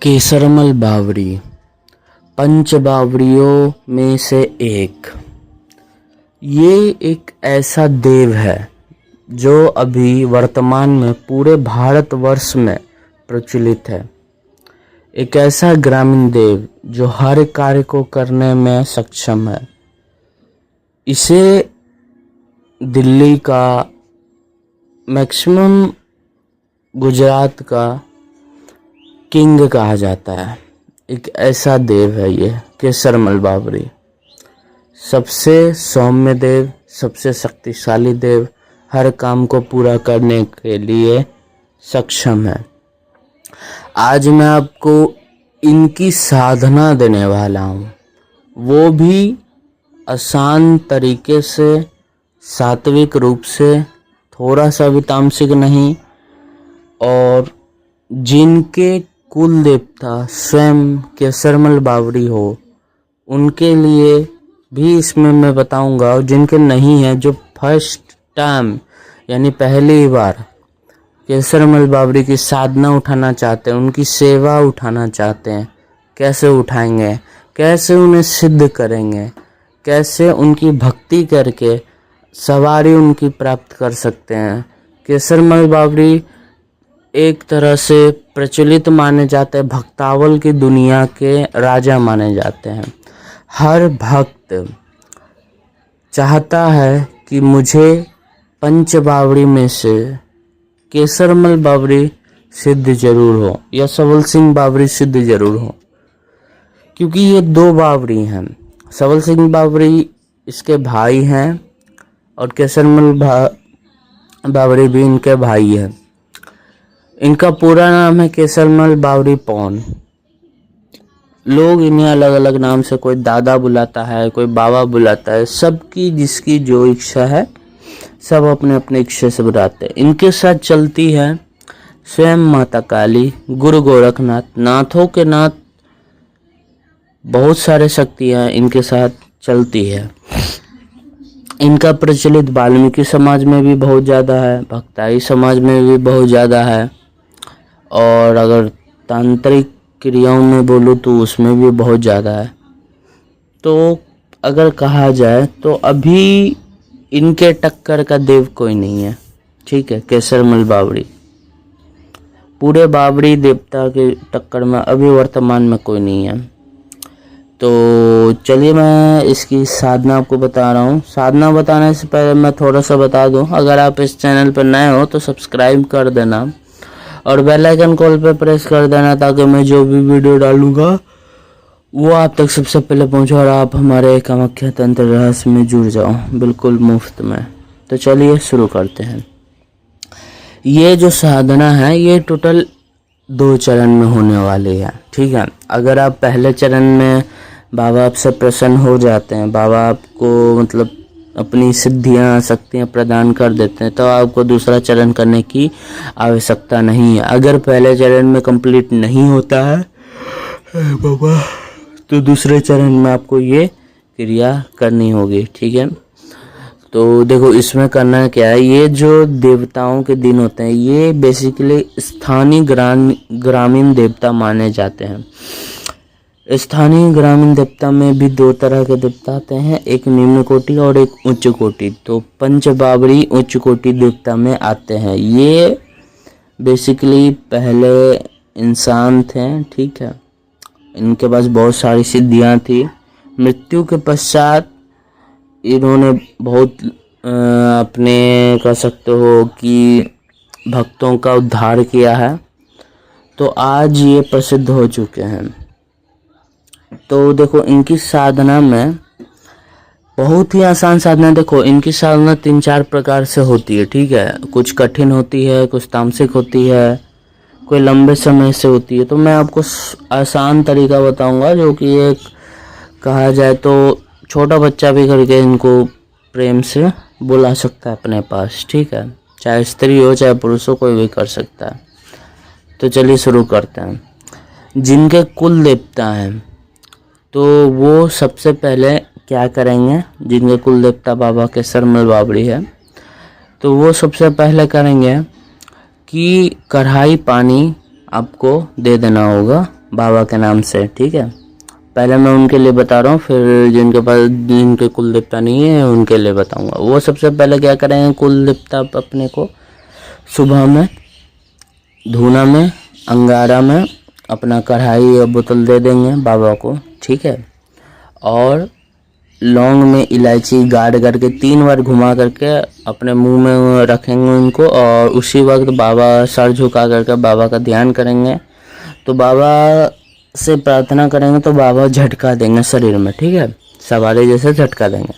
केसरमल बावरी पंच बावरियों में से एक। ये एक ऐसा देव है जो अभी वर्तमान में पूरे भारतवर्ष में प्रचलित है। एक ऐसा ग्रामीण देव जो हर कार्य को करने में सक्षम है। इसे दिल्ली का, मैक्सिमम गुजरात का किंग कहा जाता है। एक ऐसा देव है ये केसरमल बावरी। सबसे सौम्य देव, सबसे शक्तिशाली देव, हर काम को पूरा करने के लिए सक्षम है। आज मैं आपको इनकी साधना देने वाला हूँ, वो भी आसान तरीके से, सात्विक रूप से, थोड़ा सा भी तामसिक नहीं। और जिनके कुल देवता स्वयं केसरमल बावरी हो, उनके लिए भी इसमें मैं बताऊंगा। और जिनके नहीं है, जो फर्स्ट टाइम यानी पहली बार केसरमल बावरी की साधना उठाना चाहते हैं, उनकी सेवा उठाना चाहते हैं, कैसे उठाएंगे, कैसे उन्हें सिद्ध करेंगे, कैसे उनकी भक्ति करके सवारी उनकी प्राप्त कर सकते हैं। केसरमल बावरी एक तरह से प्रचलित माने जाते हैं, भक्तावल की दुनिया के राजा माने जाते हैं। हर भक्त चाहता है कि मुझे पंच बावरी में से केसरमल बावरी सिद्ध जरूर हो या सबल सिंह बावरी सिद्ध जरूर हो, क्योंकि ये दो बावरी हैं। सबल सिंह बावरी इसके भाई हैं और केसरमल बावरी भी इनके भाई हैं। इनका पूरा नाम है केसरमल बावरी पौन। लोग इन्हें अलग अलग नाम से, कोई दादा बुलाता है, कोई बाबा बुलाता है। सबकी जिसकी जो इच्छा है, सब अपने अपने इच्छा से बुलाते हैं। इनके साथ चलती है स्वयं माता काली, गुरु गोरखनाथ, नाथों के नाथ, बहुत सारे शक्तियाँ इनके साथ चलती है। इनका प्रचलित वाल्मीकि समाज में भी बहुत ज़्यादा है, भक्ताई समाज में भी बहुत ज़्यादा है, और अगर तांत्रिक क्रियाओं में बोलूँ तो उसमें भी बहुत ज़्यादा है। तो अगर कहा जाए तो अभी इनके टक्कर का देव कोई नहीं है, ठीक है। केसरमल बावरी पूरे बावरी देवता के टक्कर में अभी वर्तमान में कोई नहीं है। तो चलिए मैं इसकी साधना आपको बता रहा हूँ। साधना बताने से पहले मैं थोड़ा सा बता दूँ, अगर आप इस चैनल पर नए हो तो सब्सक्राइब कर देना और बेल आइकन कॉल पे प्रेस कर देना, ताकि मैं जो भी वीडियो डालूंगा वो आप तक सबसे पहले पहुंचे और आप हमारे कामाख्या तंत्र रहस्य में जुड़ जाओ बिल्कुल मुफ्त में। तो चलिए शुरू करते हैं। ये जो साधना है ये टोटल 2 चरण में होने वाली है, ठीक है। अगर आप पहले चरण में बाबा आपसे प्रसन्न हो जाते हैं, बाबा आपको मतलब अपनी सिद्धियां, शक्तियां प्रदान कर देते हैं, तो आपको दूसरा चरण करने की आवश्यकता नहीं है। अगर पहले चरण में कंप्लीट नहीं होता है बाबा, तो दूसरे चरण में आपको ये क्रिया करनी होगी, ठीक है। तो देखो इसमें करना क्या है, ये जो देवताओं के दिन होते हैं ये बेसिकली स्थानीय ग्रामीण देवता माने जाते हैं। स्थानीय ग्रामीण देवता में भी 2 तरह के देवता आते हैं, एक निम्न कोटि और एक उच्च कोटि। तो पंच बावरी उच्च कोटि देवता में आते हैं। ये बेसिकली पहले इंसान थे, ठीक है। इनके पास बहुत सारी सिद्धियां थी। मृत्यु के पश्चात इन्होंने बहुत अपने कह सकते हो कि भक्तों का उद्धार किया है। तो आज ये प्रसिद्ध हो चुके हैं। तो देखो इनकी साधना में बहुत ही आसान साधना। देखो इनकी साधना 3-4 प्रकार से होती है, ठीक है। कुछ कठिन होती है, कुछ तामसिक होती है, कोई लंबे समय से होती है। तो मैं आपको आसान तरीका बताऊंगा, जो कि एक कहा जाए तो छोटा बच्चा भी करके इनको प्रेम से बुला सकता है अपने पास, ठीक है। चाहे स्त्री हो चाहे पुरुष हो, कोई भी कर सकता है। तो चलिए शुरू करते हैं। जिनके कुल देवता हैं तो वो सबसे पहले क्या करेंगे, जिनके कुल देवता बाबा केसरमल बावरी है, तो वो सबसे पहले करेंगे कि कढ़ाई पानी आपको दे देना होगा बाबा के नाम से, ठीक है। पहले मैं उनके लिए बता रहा हूँ, फिर जिनके कुल देवता नहीं है उनके लिए बताऊंगा। वो सबसे पहले क्या करेंगे, कुल देवता अपने को सुबह में धूना में अंगारा में अपना कढ़ाई या बोतल दे देंगे बाबा को, ठीक है। और लौंग में इलायची गाड़ करके 3 बार घुमा करके अपने मुंह में रखेंगे उनको, और उसी वक्त बाबा सर झुका करके बाबा का ध्यान करेंगे। तो बाबा से प्रार्थना करेंगे तो बाबा झटका देंगे शरीर में, ठीक है, सवारी जैसे झटका देंगे।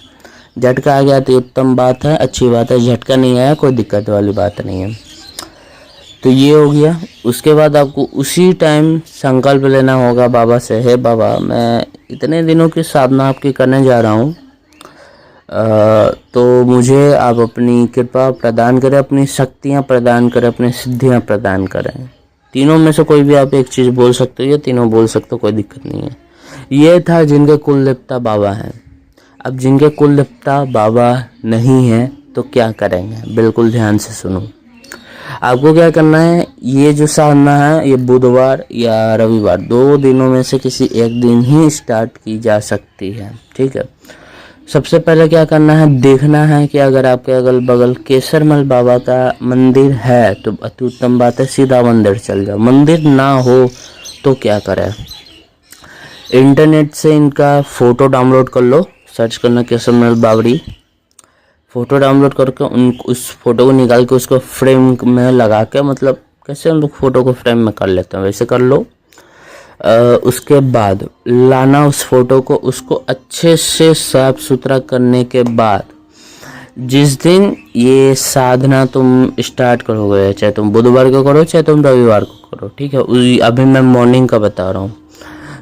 झटका आ गया तो उत्तम बात है, अच्छी बात है। झटका नहीं आया कोई दिक्कत वाली बात नहीं है। तो ये हो गया। उसके बाद आपको उसी टाइम संकल्प लेना होगा बाबा से, हे बाबा मैं इतने दिनों की साधना आपकी करने जा रहा हूँ, तो मुझे आप अपनी कृपा प्रदान करें, अपनी शक्तियाँ प्रदान करें, अपनी सिद्धियाँ प्रदान करें। तीनों में से कोई भी आप एक चीज़ बोल सकते हो, या तीनों बोल सकते हो, कोई दिक्कत नहीं है। ये था जिनके कुल देवता बाबा हैं। अब जिनके कुल देवता बाबा नहीं है तो क्या करेंगे, बिल्कुल ध्यान से सुनो। आपको क्या करना है, ये जो साधना है ये बुधवार या रविवार 2 दिनों में से किसी एक दिन ही स्टार्ट की जा सकती है, ठीक है। सबसे पहले क्या करना है, देखना है कि अगर आपके अगल बगल केसरमल बाबा का मंदिर है तो अति उत्तम बात है, सीधा मंदिर चल जाओ। मंदिर ना हो तो क्या करें, इंटरनेट से इनका फ़ोटो डाउनलोड कर लो, सर्च करना केसरमल बावड़ी, फ़ोटो डाउनलोड करके उस फोटो को निकाल के उसको फ्रेम में लगा के, मतलब कैसे हम लोग फ़ोटो को फ्रेम में कर लेते हैं वैसे कर लो। उसके बाद लाना उस फोटो को, उसको अच्छे से साफ सुथरा करने के बाद जिस दिन ये साधना तुम स्टार्ट करोगे, चाहे तुम बुधवार को करो चाहे तुम रविवार को करो, ठीक है। अभी मैं मॉर्निंग का बता रहा हूँ।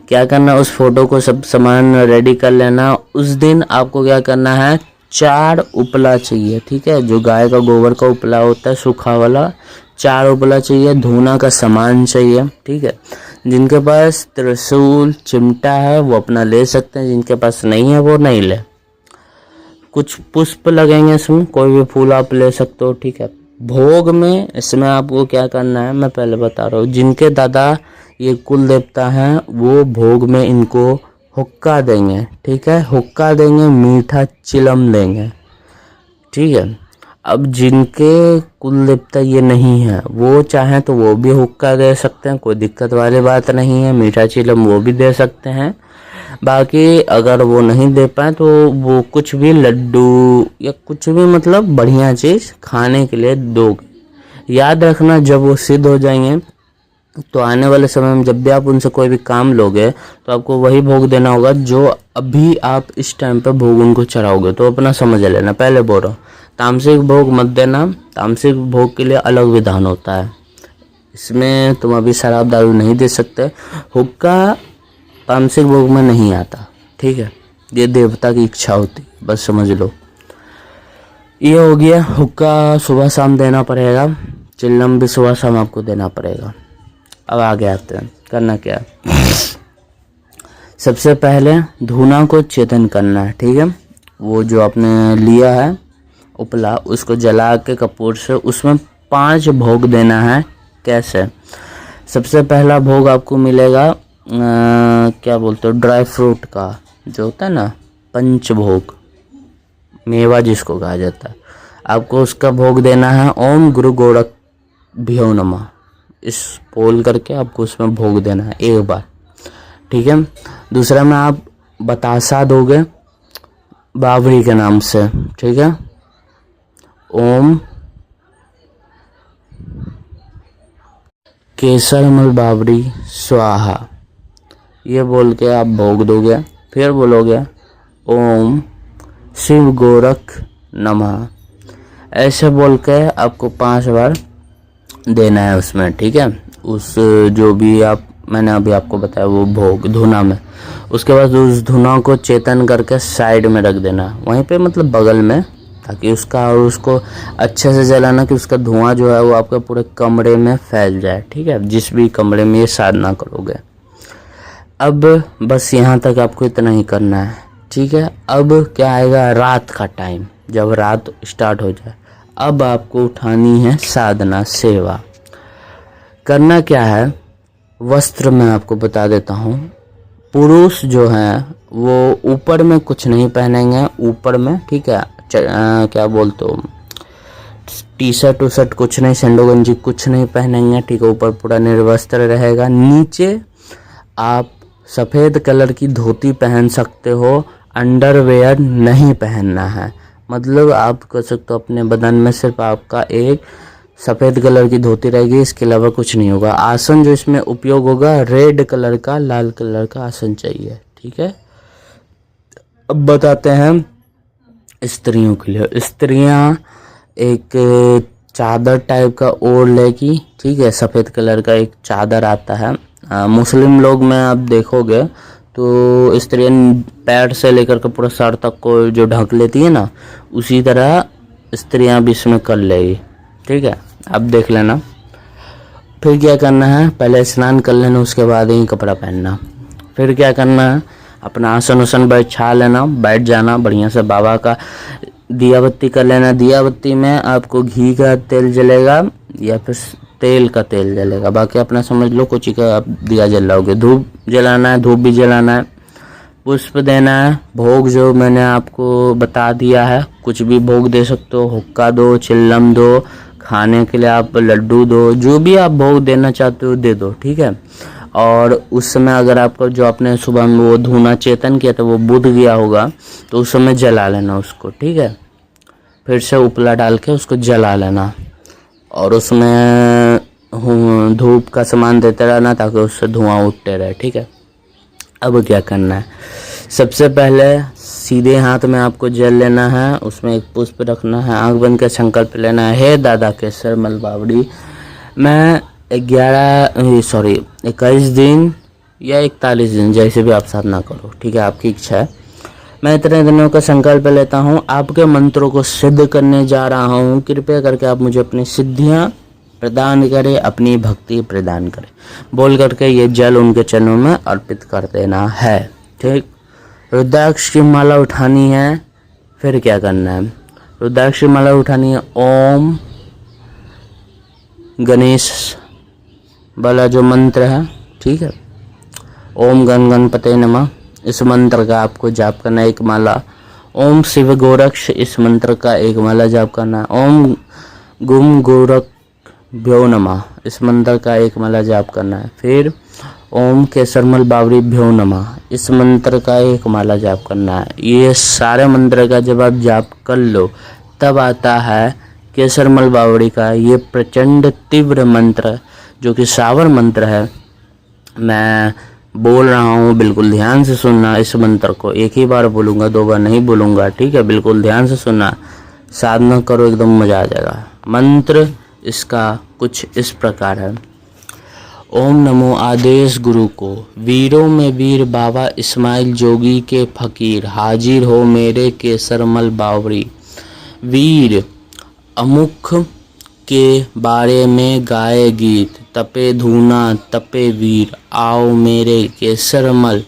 क्या करना, उस फोटो को सब सामान रेडी कर लेना। उस दिन आपको क्या करना है, 4 उपला चाहिए, ठीक है, जो गाय का गोबर का उपला होता है सूखा वाला, 4 उपला चाहिए। धूना का सामान चाहिए, ठीक है। जिनके पास त्रिशूल चिमटा है वो अपना ले सकते हैं, जिनके पास नहीं है वो नहीं ले। कुछ पुष्प लगेंगे इसमें, कोई भी फूल आप ले सकते हो, ठीक है। भोग में इसमें आपको क्या करना है मैं पहले बता रहा हूँ। जिनके दादा ये कुल देवता हैं वो भोग में इनको हुक्का देंगे, ठीक है, हुक्का देंगे, मीठा चिलम देंगे, ठीक है। अब जिनके कुल देवता ये नहीं है वो चाहें तो वो भी हुक्का दे सकते हैं, कोई दिक्कत वाली बात नहीं है। मीठा चिलम वो भी दे सकते हैं। बाकी अगर वो नहीं दे पाए तो वो कुछ भी लड्डू या कुछ भी मतलब बढ़िया चीज़ खाने के लिए दोगे। याद रखना जब वो सिद्ध हो जाएंगे तो आने वाले समय में जब भी आप उनसे कोई भी काम लोगे तो आपको वही भोग देना होगा जो अभी आप इस टाइम पे भोग उनको चढ़ाओगे। तो अपना समझ लेना, पहले बोल रहा हूँ, तामसिक भोग मत देना। तामसिक भोग के लिए अलग विधान होता है, इसमें तुम अभी शराब दारू नहीं दे सकते। हुक्का तामसिक भोग में नहीं आता, ठीक है, ये देवता की इच्छा होती, बस समझ लो। ये हो गया, हुक्का सुबह शाम देना पड़ेगा, चिल्लम भी सुबह शाम आपको देना पड़ेगा। अब आगे आते हैं, करना क्या है। सबसे पहले धूना को चेतन करना है, ठीक है। वो जो आपने लिया है उपला उसको जला के कपूर से उसमें 5 भोग देना है। कैसे, सबसे पहला भोग आपको मिलेगा क्या बोलते हो, ड्राई फ्रूट का जो होता है ना, पंच भोग, मेवा जिसको कहा जाता है, आपको उसका भोग देना है। ओम गुरु गोरखभ्यो नमः, इस बोल करके आपको उसमें भोग देना है एक बार, ठीक है। दूसरा में आप बतासा दोगे बावड़ी के नाम से, ठीक है। ओम केसरमल बावड़ी स्वाहा, ये बोल के आप भोग दोगे। फिर बोलोगे ओम शिव गोरख नमः, ऐसे बोल के आपको 5 बार देना है उसमें, ठीक है। उस जो भी आप मैंने अभी आपको बताया वो भोग धुना में। उसके बाद उस धुना को चेतन करके साइड में रख देना, वहीं पे मतलब बगल में, ताकि उसका और उसको अच्छे से जलाना कि उसका धुआं जो है वो आपके पूरे कमरे में फैल जाए, ठीक है, जिस भी कमरे में ये साधना करोगे। अब बस यहाँ तक आपको इतना ही करना है, ठीक है। अब क्या आएगा, रात का टाइम, जब रात स्टार्ट हो जाए अब आपको उठानी है साधना सेवा। करना क्या है, वस्त्र मैं आपको बता देता हूँ। पुरुष जो हैं वो ऊपर में कुछ नहीं पहनेंगे, ऊपर में, ठीक है, क्या बोलते हो, टी शर्ट टी शर्ट कुछ नहीं, सेंडो गंजी कुछ नहीं पहनेंगे, ठीक है, ऊपर पूरा निर्वस्त्र रहेगा। नीचे आप सफ़ेद कलर की धोती पहन सकते हो, अंडरवेयर नहीं पहनना है। मतलब आप कह सकते हो अपने बदन में सिर्फ आपका एक सफ़ेद कलर की धोती रहेगी, इसके अलावा कुछ नहीं होगा। आसन जो इसमें उपयोग होगा, रेड कलर का, लाल कलर का आसन चाहिए, ठीक है। अब बताते हैं स्त्रियों के लिए। स्त्रियां एक चादर टाइप का ओढ़ लेगी, ठीक है, सफ़ेद कलर का एक चादर आता है। मुस्लिम लोग में आप देखोगे तो स्त्रियां पैर से लेकर के पूरा सर तक को जो ढक लेती है ना, उसी तरह स्त्रियां भी इसमें कर लेगी, ठीक है। अब देख लेना। फिर क्या करना है, पहले स्नान कर लेना, उसके बाद ही कपड़ा पहनना। फिर क्या करना है, अपना आसन उसन बैठा लेना, बैठ जाना, बढ़िया से बाबा का दिया बत्ती कर लेना। दिया बत्ती में आपको घी का तेल जलेगा या फिर तेल का तेल जलेगा, बाकी अपना समझ लो कुछ ही का आप दिया जलाओगे। धूप जलाना है, धूप भी जलाना है, पुष्प देना है। भोग जो मैंने आपको बता दिया है, कुछ भी भोग दे सकते हो, हुक्का दो, चिल्लम दो, खाने के लिए आप लड्डू दो, जो भी आप भोग देना चाहते हो दे दो, ठीक है। और उस समय अगर आपको जो आपने सुबह में वो धूना चेतन किया था वो बुझ गया होगा तो उस समय जला लेना उसको, ठीक है। फिर से उपला डाल के उसको जला लेना और उसमें धूप का सामान देते रहना ताकि उससे धुआं उठते रहे, ठीक है। अब क्या करना है, सबसे पहले सीधे हाथ में आपको जल लेना है, उसमें एक पुष्प रखना है, आंख बंद कर संकल्प लेना है, हे दादा केसरमल बावड़ी, मैं 21 दिन या 41 दिन, जैसे भी आप साधना करो, ठीक है, आपकी इच्छा है, मैं इतने दिनों का संकल्प लेता हूँ, आपके मंत्रों को सिद्ध करने जा रहा हूँ, कृपया करके आप मुझे अपनी सिद्धियाँ प्रदान करें, अपनी भक्ति प्रदान करें, बोल करके ये जल उनके चरणों में अर्पित कर देना है, ठीक। रुद्राक्ष की माला उठानी है। फिर क्या करना है, रुद्राक्ष की माला उठानी है, ओम गणेश वाला जो मंत्र है, ठीक है, ओम गण गणपते नमः, इस मंत्र का आपको जाप करना है एक माला। ओम शिव गोरक्ष, इस मंत्र का एक माला जाप करना है। ओम गुम गोरख भ्यो नमः, इस मंत्र का एक माला जाप करना है। फिर ओम केसरमल बावड़ी भ्यो नमः, इस मंत्र का एक माला जाप करना है। ये सारे मंत्र का जब आप जाप कर लो तब आता है केसरमल बावड़ी का ये प्रचंड तीव्र मंत्र जो कि सावर मंत्र है। मैं बोल रहा हूँ, बिल्कुल ध्यान से सुनना। इस मंत्र को एक ही बार बोलूँगा, 2 बार नहीं बोलूँगा, ठीक है, बिल्कुल ध्यान से सुनना, साधना करो, एकदम मजा आ जाएगा। मंत्र इसका कुछ इस प्रकार है। ओम नमो आदेश गुरु को, वीरों में वीर बाबा इस्माइल जोगी के फकीर, हाजिर हो मेरे केसरमल बावड़ी। वीर अमुख के बारे में गाए गीत, तपे धूना तपे वीर, आओ मेरे केसरमल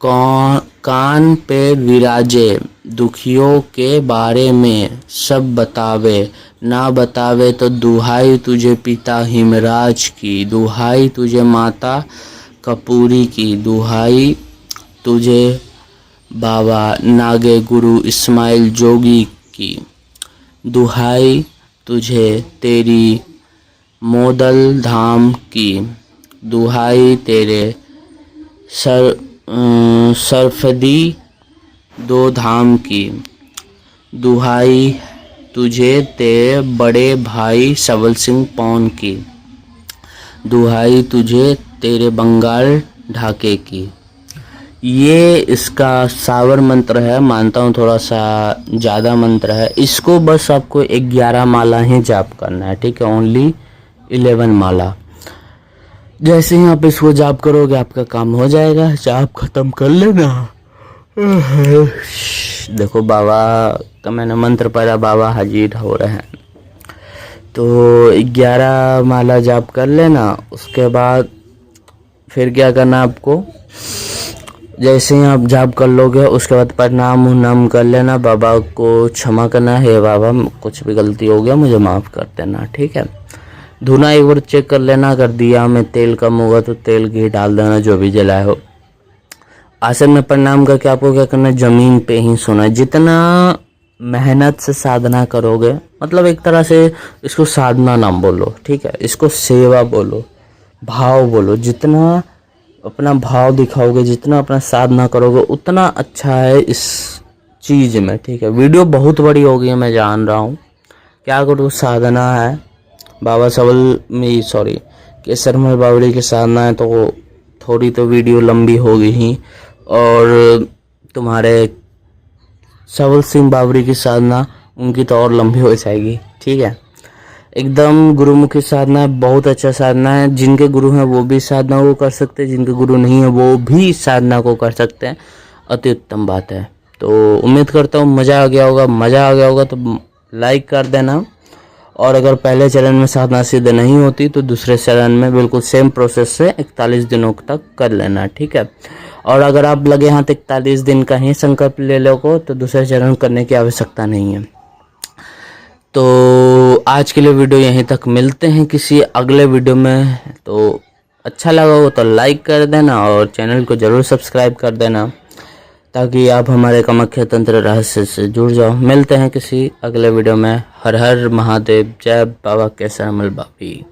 कान पे विराजे, दुखियों के बारे में सब बतावे, ना बतावे तो दुहाई तुझे पिता हिमराज की, दुहाई तुझे माता कपूरी की, दुहाई तुझे बाबा नागे गुरु इस्माइल जोगी की, दुहाई तुझे तेरी मोदल धाम की, दुहाई तेरे सरफदी 2 धाम की, दुहाई तुझे तेरे बड़े भाई सबल सिंह पौन की, दुहाई तुझे तेरे बंगाल ढाके की। ये इसका सावर मंत्र है, मानता हूँ थोड़ा सा ज़्यादा मंत्र है। इसको बस आपको 11 माला ही जाप करना है, ठीक है, ओनली 11 माला। जैसे ही आप इसको जाप करोगे आपका काम हो जाएगा। जाप खत्म कर लेना। देखो बाबा का मैंने मंत्र पढ़ा, बाबा हाजिर हो रहे हैं। तो 11 माला जाप कर लेना। उसके बाद फिर क्या करना आपको, जैसे ही आप जाप कर लोगे उसके बाद प्रणाम उन्नाम कर लेना, बाबा को क्षमा करना है, बाबा कुछ भी गलती हो गया मुझे माफ़ कर देना, ठीक है। धुना एक बार चेक कर लेना, अगर दिया में तेल कम होगा तो तेल घी डाल देना, जो भी जलाए हो। आसन में प्रणाम करके आपको क्या करना है, जमीन पे ही सोना है। जितना मेहनत से साधना करोगे, मतलब एक तरह से इसको साधना ना बोलो, ठीक है, इसको सेवा बोलो, भाव बोलो। जितना अपना भाव दिखाओगे, जितना अपना साधना करोगे, उतना अच्छा है इस चीज़ में, ठीक है। वीडियो बहुत बड़ी हो गई है, मैं जान रहा हूँ। क्या करूँ, साधना है, बाबा केसरमल बावड़ी की साधना है, तो थोड़ी तो वीडियो लंबी होगी ही। और तुम्हारे सबल सिंह बावरी की साधना, उनकी तो और लंबी हो जाएगी, ठीक है। एकदम गुरुमुखी साधना है, बहुत अच्छा साधना है। जिनके गुरु हैं वो भी साधना को कर सकते हैं, जिनके गुरु नहीं है वो भी साधना को कर सकते हैं। अति उत्तम बात है। तो उम्मीद करता हूँ मज़ा आ गया होगा, तो लाइक कर देना। और अगर पहले चरण में साधना सिद्ध नहीं होती तो दूसरे चरण में बिल्कुल सेम प्रोसेस से 41 दिनों तक कर लेना, ठीक है। और अगर आप लगे हाथ 41 दिन का ही संकल्प ले लोगे तो दूसरे चरण करने की आवश्यकता नहीं है। तो आज के लिए वीडियो यहीं तक, मिलते हैं किसी अगले वीडियो में। तो अच्छा लगा हो तो लाइक कर देना और चैनल को ज़रूर सब्सक्राइब कर देना, ताकि आप हमारे कामाख्या तंत्र रहस्य से जुड़ जाओ। मिलते हैं किसी अगले वीडियो में। हर हर महादेव, जय बाबा केसरमल बावरी।